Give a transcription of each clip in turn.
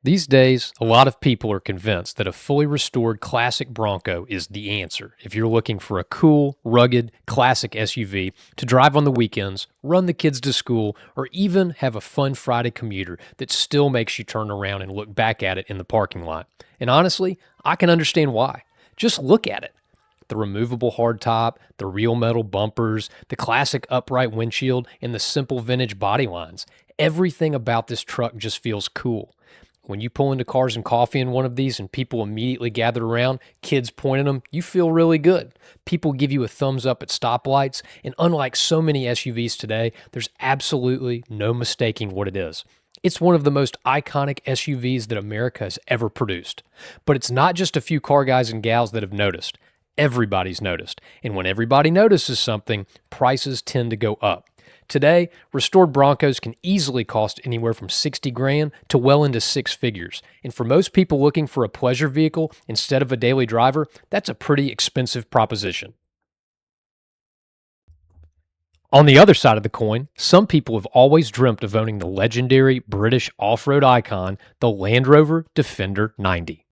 These days, a lot of people are convinced that a fully restored classic Bronco is the answer if you're looking for a cool, rugged, classic SUV to drive on the weekends, run the kids to school, or even have a fun Friday commuter that still makes you turn around and look back at it in the parking lot. And honestly, I can understand why. Just look at it. The removable hardtop, the real metal bumpers, the classic upright windshield, and the simple vintage body lines. Everything about this truck just feels cool. When you pull into Cars and Coffee in one of these and people immediately gather around, kids point at them, you feel really good. People give you a thumbs up at stoplights, and unlike so many SUVs today, there's absolutely no mistaking what it is. It's one of the most iconic SUVs that America has ever produced. But it's not just a few car guys and gals that have noticed. Everybody's noticed. And when everybody notices something, prices tend to go up. Today, restored Broncos can easily cost anywhere from 60 grand to well into six figures. And for most people looking for a pleasure vehicle instead of a daily driver, that's a pretty expensive proposition. On the other side of the coin, some people have always dreamt of owning the legendary British off-road icon, the Land Rover Defender 90.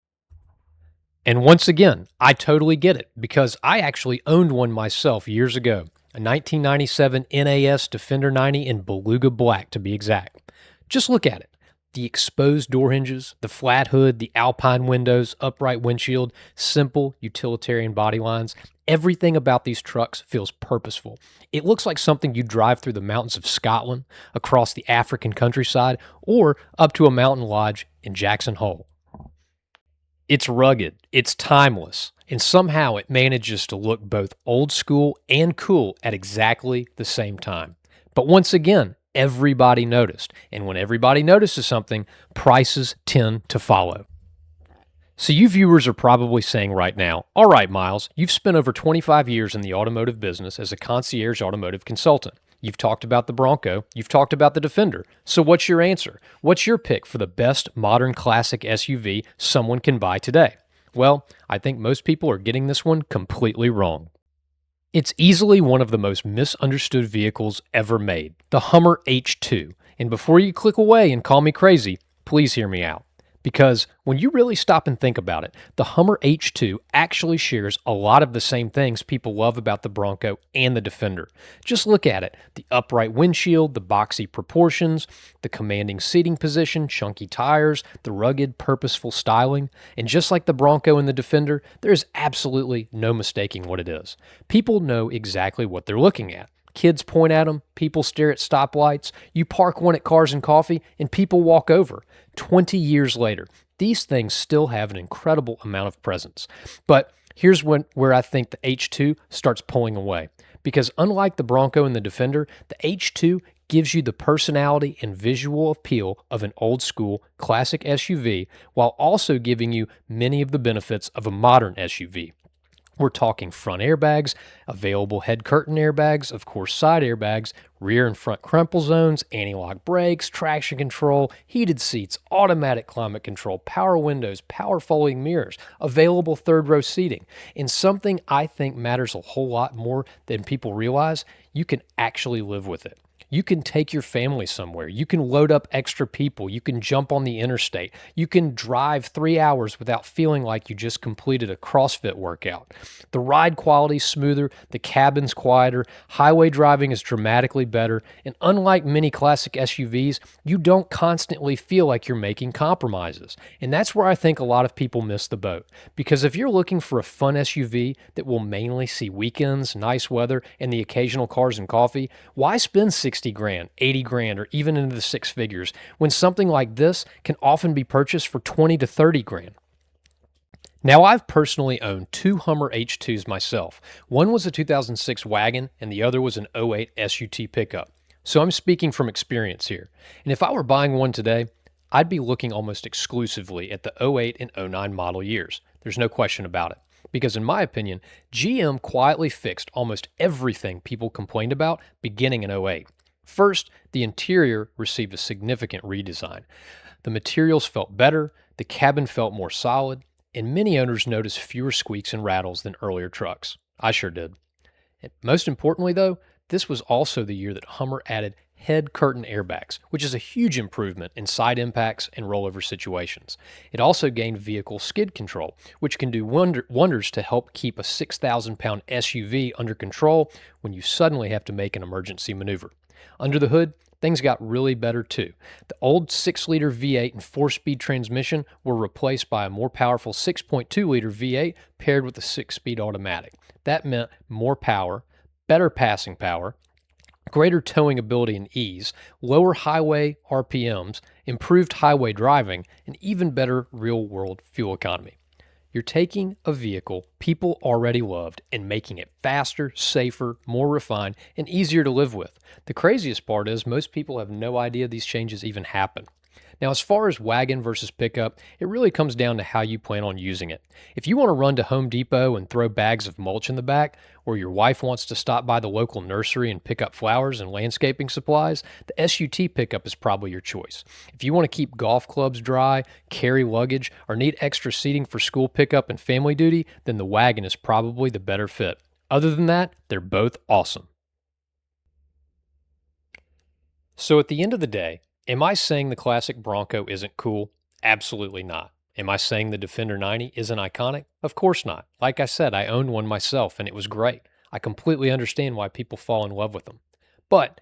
And once again, I totally get it because I actually owned one myself years ago, a 1997 NAS Defender 90 in Beluga Black to be exact. Just look at it. The exposed door hinges, the flat hood, the Alpine windows, upright windshield, simple utilitarian body lines. Everything about these trucks feels purposeful. It looks like something you'd drive through the mountains of Scotland, across the African countryside, or up to a mountain lodge in Jackson Hole. It's rugged, it's timeless, and somehow it manages to look both old school and cool at exactly the same time. But once again, everybody noticed, and when everybody notices something, prices tend to follow. So you viewers are probably saying right now, all right, Miles, you've spent over 25 years in the automotive business as a concierge automotive consultant. You've talked about the Bronco. You've talked about the Defender. So what's your answer? What's your pick for the best modern classic SUV someone can buy today? Well, I think most people are getting this one completely wrong. It's easily one of the most misunderstood vehicles ever made, the Hummer H2. And before you click away and call me crazy, please hear me out. Because when you really stop and think about it, the Hummer H2 actually shares a lot of the same things people love about the Bronco and the Defender. Just look at it. The upright windshield, the boxy proportions, the commanding seating position, chunky tires, the rugged, purposeful styling. And just like the Bronco and the Defender, there is absolutely no mistaking what it is. People know exactly what they're looking at. Kids point at them, people stare at stoplights, you park one at Cars and Coffee, and people walk over. 20 years later, these things still have an incredible amount of presence. But here's where I think the H2 starts pulling away. Because unlike the Bronco and the Defender, the H2 gives you the personality and visual appeal of an old school classic SUV while also giving you many of the benefits of a modern SUV. We're talking front airbags, available head curtain airbags, of course side airbags, rear and front crumple zones, anti-lock brakes, traction control, heated seats, automatic climate control, power windows, power folding mirrors, available third row seating. And something I think matters a whole lot more than people realize, you can actually live with it. You can take your family somewhere. You can load up extra people. You can jump on the interstate. You can drive 3 hours without feeling like you just completed a CrossFit workout. The ride quality is smoother. The cabin's quieter. Highway driving is dramatically better. And unlike many classic SUVs, you don't constantly feel like you're making compromises. And that's where I think a lot of people miss the boat. Because if you're looking for a fun SUV that will mainly see weekends, nice weather, and the occasional Cars and Coffee, why spend 60 grand, 80 grand, or even into the six figures when something like this can often be purchased for 20 to 30 grand? Now, I've personally owned two Hummer H2s myself. One was a 2006 Wagon, and the other was an '08 SUT pickup. So I'm speaking from experience here. And if I were buying one today, I'd be looking almost exclusively at the '08 and '09 model years. There's no question about it. Because in my opinion, GM quietly fixed almost everything people complained about beginning in '08. First, the interior received a significant redesign. The materials felt better, the cabin felt more solid, and many owners noticed fewer squeaks and rattles than earlier trucks. I sure did. And most importantly, though, this was also the year that Hummer added head curtain airbags, which is a huge improvement in side impacts and rollover situations. It also gained vehicle skid control, which can do wonders to help keep a 6,000-pound SUV under control when you suddenly have to make an emergency maneuver. Under the hood, things got really better too. The old 6-liter V8 and 4-speed transmission were replaced by a more powerful 6.2-liter V8 paired with a 6-speed automatic. That meant more power, better passing power, greater towing ability and ease, lower highway RPMs, improved highway driving, and even better real-world fuel economy. You're taking a vehicle people already loved and making it faster, safer, more refined, and easier to live with. The craziest part is most people have no idea these changes even happen. Now, as far as wagon versus pickup, it really comes down to how you plan on using it. If you want to run to Home Depot and throw bags of mulch in the back, or your wife wants to stop by the local nursery and pick up flowers and landscaping supplies, the SUT pickup is probably your choice. If you want to keep golf clubs dry, carry luggage, or need extra seating for school pickup and family duty, then the wagon is probably the better fit. Other than that, they're both awesome. So at the end of the day, am I saying the classic Bronco isn't cool? Absolutely not. Am I saying the Defender 90 isn't iconic? Of course not. Like I said, I owned one myself and it was great. I completely understand why people fall in love with them. But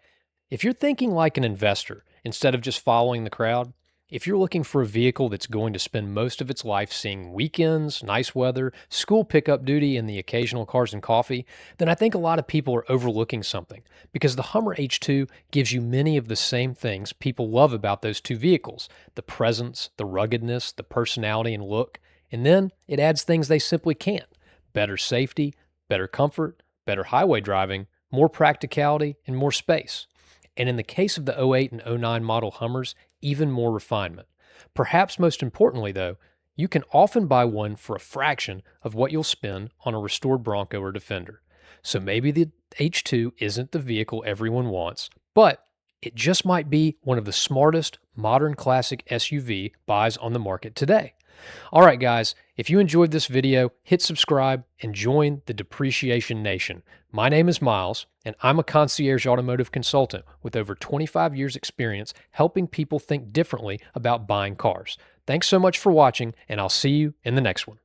if you're thinking like an investor instead of just following the crowd, if you're looking for a vehicle that's going to spend most of its life seeing weekends, nice weather, school pickup duty, and the occasional cars and coffee, then I think a lot of people are overlooking something because the Hummer H2 gives you many of the same things people love about those two vehicles: the presence, the ruggedness, the personality and look, and then it adds things they simply can't: better safety, better comfort, better highway driving, more practicality, and more space. And in the case of the '08 and '09 model Hummers, even more refinement. Perhaps most importantly, though, you can often buy one for a fraction of what you'll spend on a restored Bronco or Defender. So maybe the H2 isn't the vehicle everyone wants, but it just might be one of the smartest modern classic SUV buys on the market today. All right, guys, if you enjoyed this video, hit subscribe and join the Depreciation Nation. My name is Miles, and I'm a concierge automotive consultant with over 25 years experience helping people think differently about buying cars. Thanks so much for watching, and I'll see you in the next one.